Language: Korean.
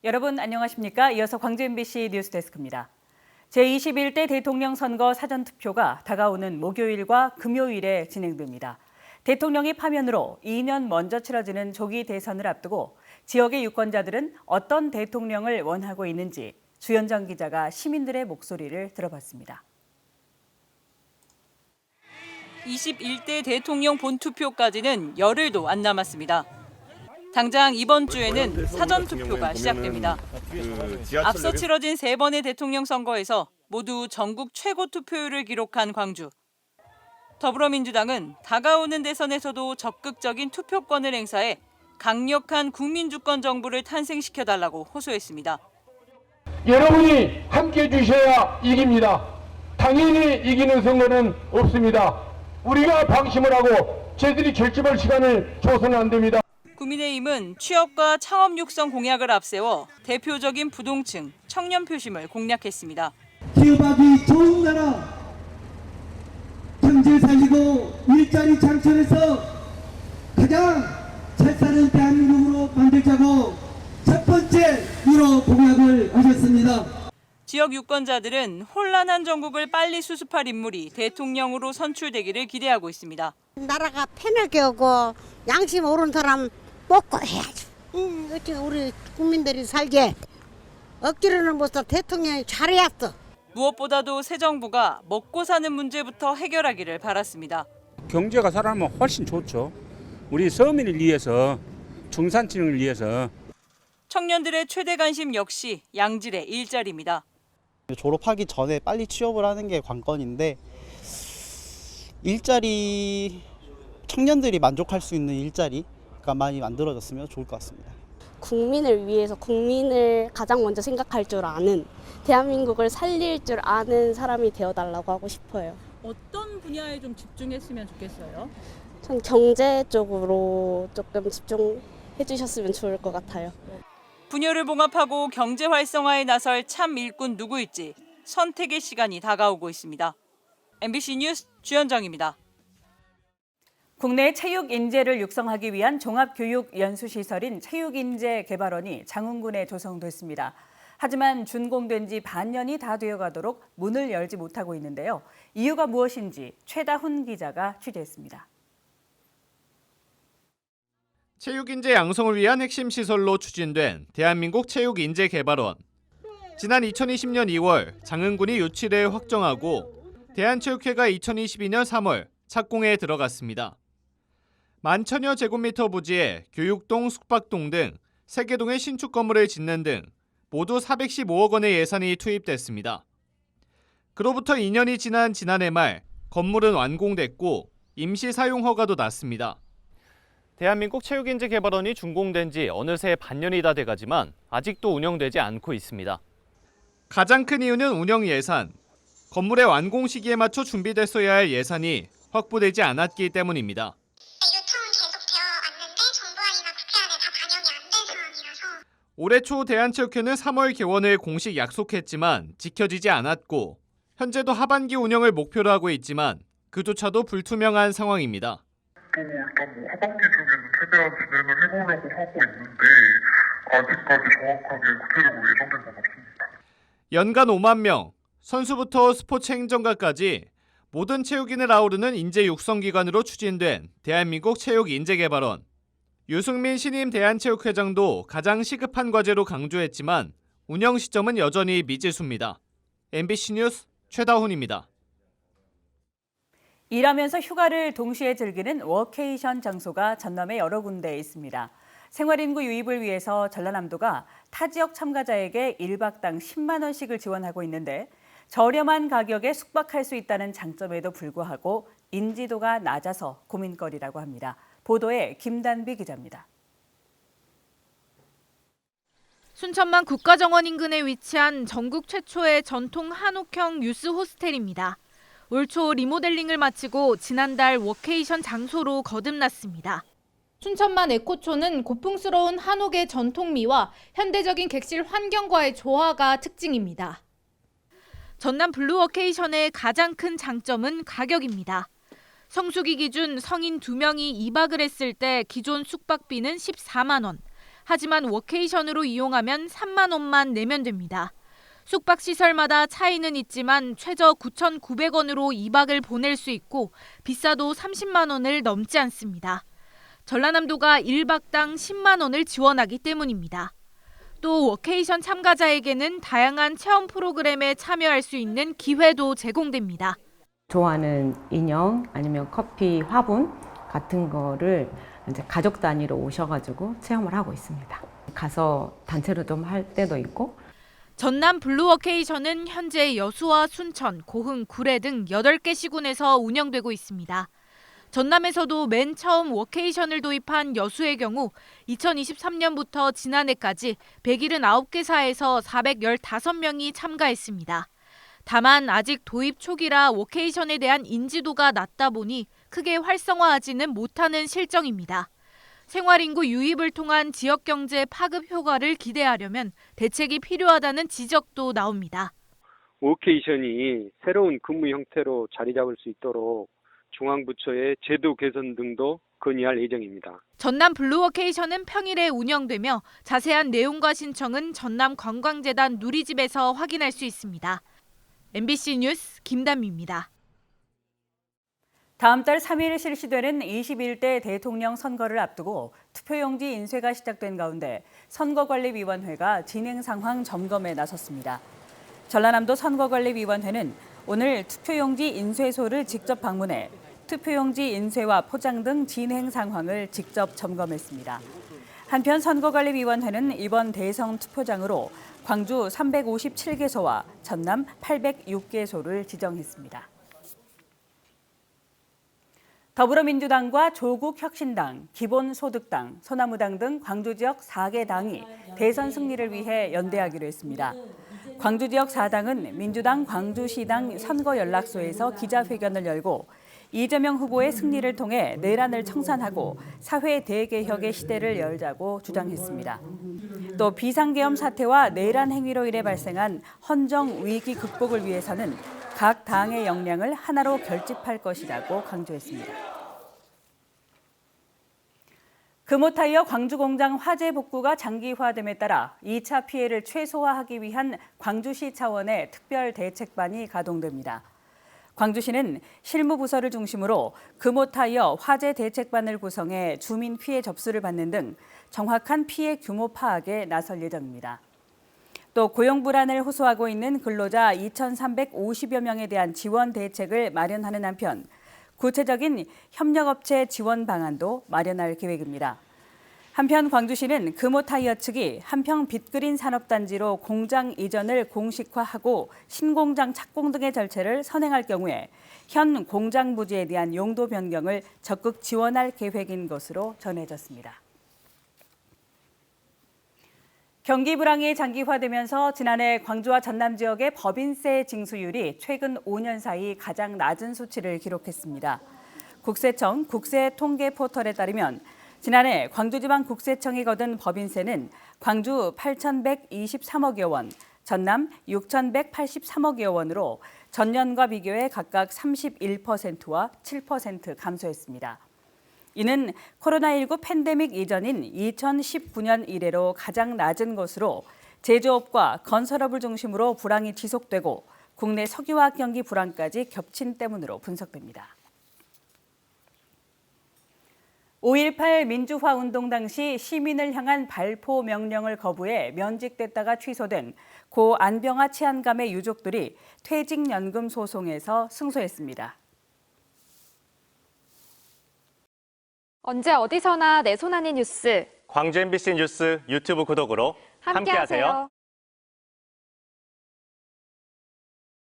여러분 안녕하십니까? 이어서 광주 MBC 뉴스데스크입니다. 제21대 대통령 선거 사전투표가 다가오는 목요일과 금요일에 진행됩니다. 대통령이 파면으로 2년 먼저 치러지는 조기 대선을 앞두고 지역의 유권자들은 어떤 대통령을 원하고 있는지 주현정 기자가 시민들의 목소리를 들어봤습니다. 21대 대통령 본투표까지는 열흘도 안 남았습니다. 당장 이번 주에는 사전투표가 시작됩니다. 앞서 치러진 3번의 대통령 선거에서 모두 전국 최고 투표율을 기록한 광주. 더불어민주당은 다가오는 대선에서도 적극적인 투표권을 행사해 강력한 국민주권 정부를 탄생시켜달라고 호소했습니다. 여러분이 함께해 주셔야 이깁니다. 당연히 이기는 선거는 없습니다. 우리가 방심을 하고 저희들이 결집할 시간을 줘서는 안 됩니다. 국민의힘은 취업과 창업 육성 공약을 앞세워 대표적인 부동층, 청년 표심을 공략했습니다. 기업하기 좋은 나라, 경제 살리고 일자리 창출해서 가장 잘 사는 대한민국으로 만들자고 첫 번째 유로 공약을 하셨습니다. 지역 유권자들은 혼란한 전국을 빨리 수습할 인물이 대통령으로 선출되기를 기대하고 있습니다. 나라가 편하게 오고 양심 옳은 사람 뽑고 해야지. 어찌 우리 국민들이 살게. 억지로는 못 사. 대통령이 잘해왔어. 무엇보다도 새 정부가 먹고 사는 문제부터 해결하기를 바랐습니다. 경제가 살아나면 훨씬 좋죠. 우리 서민을 위해서, 중산층을 위해서. 청년들의 최대 관심 역시 양질의 일자리입니다. 졸업하기 전에 빨리 취업을 하는 게 관건인데 일자리, 청년들이 만족할 수 있는 일자리가 많이 만들어졌으면 좋을 것 같습니다. 국민을 위해서 국민을 가장 먼저 생각할 줄 아는, 대한민국을 살릴 줄 아는 사람이 되어달라고 하고 싶어요. 어떤 분야에 좀 집중했으면 좋겠어요? 전 경제 쪽으로 조금 집중해 주셨으면 좋을 것 같아요. 분야를 봉합하고 경제 활성화에 나설 참 일꾼 누구일지 선택의 시간이 다가오고 있습니다. MBC 뉴스 주현정입니다. 국내 체육 인재를 육성하기 위한 종합교육연수시설인 체육인재개발원이 장흥군에 조성됐습니다. 하지만 준공된 지 반년이 다 되어가도록 문을 열지 못하고 있는데요. 이유가 무엇인지 최다훈 기자가 취재했습니다. 체육인재 양성을 위한 핵심 시설로 추진된 대한민국 체육인재개발원. 지난 2020년 2월 장흥군이 유치를 확정하고 대한체육회가 2022년 3월 착공에 들어갔습니다. 11,000여 제곱미터 부지에 교육동, 숙박동 등 3개 동의 신축 건물을 짓는 등 모두 415억 원의 예산이 투입됐습니다. 그로부터 2년이 지난 지난해 말 건물은 완공됐고 임시 사용 허가도 났습니다. 대한민국 체육인재개발원이 준공된 지 어느새 반년이 다 돼가지만 아직도 운영되지 않고 있습니다. 가장 큰 이유는 운영 예산. 건물의 완공 시기에 맞춰 준비됐어야 할 예산이 확보되지 않았기 때문입니다. 요청은 계속 되어 왔는데 정부안이나 국회안에 다 반영이 안 된 상황이라서 올해 초 대한체육회는 3월 개원을 공식 약속했지만 지켜지지 않았고 현재도 하반기 운영을 목표로 하고 있지만 그조차도 불투명한 상황입니다. 또 일단 하반기 중에는 최대한 진행을 해보려고 하고 있는데 아직까지 정확하게 구체적으로 예정된 건 없습니다. 연간 5만 명, 선수부터 스포츠 행정가까지 모든 체육인을 아우르는 인재 육성기관으로 추진된 대한민국 체육인재개발원. 유승민 신임 대한체육회장도 가장 시급한 과제로 강조했지만 운영 시점은 여전히 미지수입니다. MBC 뉴스 최다훈입니다. 일하면서 휴가를 동시에 즐기는 워케이션 장소가 전남의 여러 군데에 있습니다. 생활인구 유입을 위해서 전라남도가 타 지역 참가자에게 1박당 10만 원씩을 지원하고 있는데 저렴한 가격에 숙박할 수 있다는 장점에도 불구하고 인지도가 낮아서 고민거리라고 합니다. 보도에 김단비 기자입니다. 순천만 국가정원 인근에 위치한 전국 최초의 전통 한옥형 유스 호스텔입니다. 올 초 리모델링을 마치고 지난달 워케이션 장소로 거듭났습니다. 춘천만 에코초는 고풍스러운 한옥의 전통미와 현대적인 객실 환경과의 조화가 특징입니다. 전남 블루워케이션의 가장 큰 장점은 가격입니다. 성수기 기준 성인 2명이 2박을 했을 때 기존 숙박비는 14만 원. 하지만 워케이션으로 이용하면 3만 원만 내면 됩니다. 숙박시설마다 차이는 있지만 최저 9,900원으로 2박을 보낼 수 있고 비싸도 30만 원을 넘지 않습니다. 전라남도가 1박당 10만 원을 지원하기 때문입니다. 또 워케이션 참가자에게는 다양한 체험 프로그램에 참여할 수 있는 기회도 제공됩니다. 좋아하는 인형 아니면 커피, 화분 같은 거를 이제 가족 단위로 오셔가지고 체험을 하고 있습니다. 가서 단체로 좀 할 때도 있고. 전남 블루워케이션은 현재 여수와 순천, 고흥, 구례 등 8개 시군에서 운영되고 있습니다. 전남에서도 맨 처음 워케이션을 도입한 여수의 경우 2023년부터 지난해까지 179개사에서 415명이 참가했습니다. 다만 아직 도입 초기라 워케이션에 대한 인지도가 낮다 보니 크게 활성화하지는 못하는 실정입니다. 생활인구 유입을 통한 지역경제 파급 효과를 기대하려면 대책이 필요하다는 지적도 나옵니다. 워케이션이 새로운 근무 형태로 자리 잡을 수 있도록 중앙부처의 제도 개선 등도 건의할 예정입니다. 전남 블루워케이션은 평일에 운영되며 자세한 내용과 신청은 전남관광재단 누리집에서 확인할 수 있습니다. MBC 뉴스 김단미입니다. 다음 달 3일 실시되는 21대 대통령 선거를 앞두고 투표용지 인쇄가 시작된 가운데 선거관리위원회가 진행 상황 점검에 나섰습니다. 전라남도 선거관리위원회는 오늘 투표용지 인쇄소를 직접 방문해 투표용지 인쇄와 포장 등 진행 상황을 직접 점검했습니다. 한편 선거관리위원회는 이번 대선 투표장으로 광주 357개소와 전남 806개소를 지정했습니다. 더불어민주당과 조국혁신당, 기본소득당, 소나무당 등 광주 지역 4개 당이 대선 승리를 위해 연대하기로 했습니다. 광주 지역 4당은 민주당 광주시당 선거연락소에서 기자회견을 열고 이재명 후보의 승리를 통해 내란을 청산하고 사회 대개혁의 시대를 열자고 주장했습니다. 또 비상계엄 사태와 내란 행위로 인해 발생한 헌정 위기 극복을 위해서는 각 당의 역량을 하나로 결집할 것이라고 강조했습니다. 금호타이어 광주공장 화재 복구가 장기화됨에 따라 2차 피해를 최소화하기 위한 광주시 차원의 특별 대책반이 가동됩니다. 광주시는 실무부서를 중심으로 금호타이어 화재 대책반을 구성해 주민 피해 접수를 받는 등 정확한 피해 규모 파악에 나설 예정입니다. 또 고용 불안을 호소하고 있는 근로자 2,350여 명에 대한 지원 대책을 마련하는 한편 구체적인 협력업체 지원 방안도 마련할 계획입니다. 한편 광주시는 금호타이어 측이 한평 빚그린 산업단지로 공장 이전을 공식화하고 신공장 착공 등의 절차를 선행할 경우에 현 공장 부지에 대한 용도 변경을 적극 지원할 계획인 것으로 전해졌습니다. 경기 불황이 장기화되면서 지난해 광주와 전남 지역의 법인세 징수율이 최근 5년 사이 가장 낮은 수치를 기록했습니다. 국세청 국세통계 포털에 따르면 지난해 광주지방국세청이 거둔 법인세는 광주 8,123억여 원, 전남 6,183억여 원으로 전년과 비교해 각각 31%와 7% 감소했습니다. 이는 코로나19 팬데믹 이전인 2019년 이래로 가장 낮은 것으로 제조업과 건설업을 중심으로 불황이 지속되고 국내 석유화학 경기 불황까지 겹친 때문으로 분석됩니다. 5.18 민주화 운동 당시 시민을 향한 발포 명령을 거부해 면직됐다가 취소된 고 안병화 치안감의 유족들이 퇴직연금 소송에서 승소했습니다. 언제 어디서나 내 손 안의 뉴스. 광주 MBC 뉴스 유튜브 구독으로 함께하세요.